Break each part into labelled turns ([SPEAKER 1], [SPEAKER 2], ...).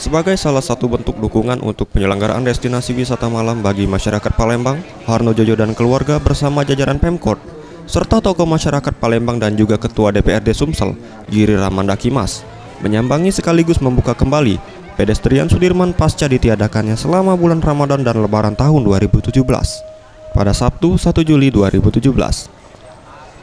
[SPEAKER 1] Sebagai salah satu bentuk dukungan untuk penyelenggaraan destinasi wisata malam bagi masyarakat Palembang, Harnojoyo dan keluarga bersama jajaran Pemkot, serta tokoh masyarakat Palembang dan juga Ketua DPRD Sumsel, Giri Ramandaki Mas, menyambangi sekaligus membuka kembali pedestrian Sudirman pasca ditiadakannya selama bulan Ramadan dan Lebaran tahun 2017, pada Sabtu 1 Juli 2017.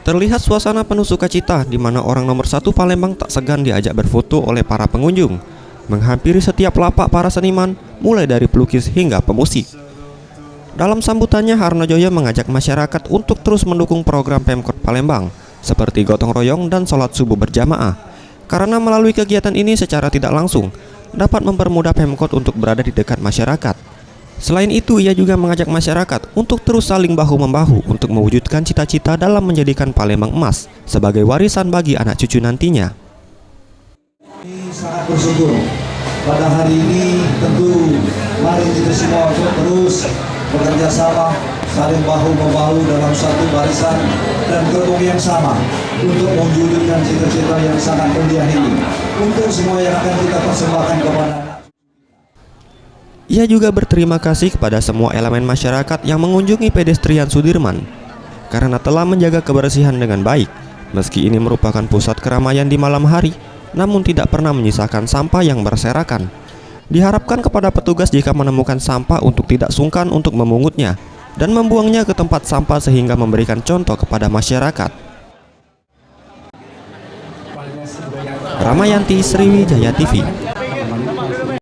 [SPEAKER 1] Terlihat suasana penuh sukacita di mana orang nomor satu Palembang tak segan diajak berfoto oleh para pengunjung, menghampiri setiap lapak para seniman, mulai dari pelukis hingga pemusik. Dalam sambutannya, Harnojoyo mengajak masyarakat untuk terus mendukung program Pemkot Palembang, seperti gotong royong dan sholat subuh berjamaah, karena melalui kegiatan ini secara tidak langsung dapat mempermudah Pemkot untuk berada di dekat masyarakat. Selain itu, ia juga mengajak masyarakat untuk terus saling bahu-membahu untuk mewujudkan cita-cita dalam menjadikan Palembang emas sebagai warisan bagi anak cucu nantinya.
[SPEAKER 2] Sangat bersyukur pada hari ini. Tentu mari kita semua terus bekerja sama, saling bahu-membahu dalam satu barisan dan gerbong yang sama untuk mewujudkan cita-cita yang sangat mulia ini untuk semua yang akan kita persembahkan kepada.
[SPEAKER 1] Ia juga berterima kasih kepada semua elemen masyarakat yang mengunjungi pedestrian Sudirman karena telah menjaga kebersihan dengan baik, meski ini merupakan pusat keramaian di malam hari, namun tidak pernah menyisakan sampah yang berserakan. Diharapkan kepada petugas jika menemukan sampah untuk tidak sungkan untuk memungutnya dan membuangnya ke tempat sampah sehingga memberikan contoh kepada masyarakat. Ramayanti, Sriwijaya TV.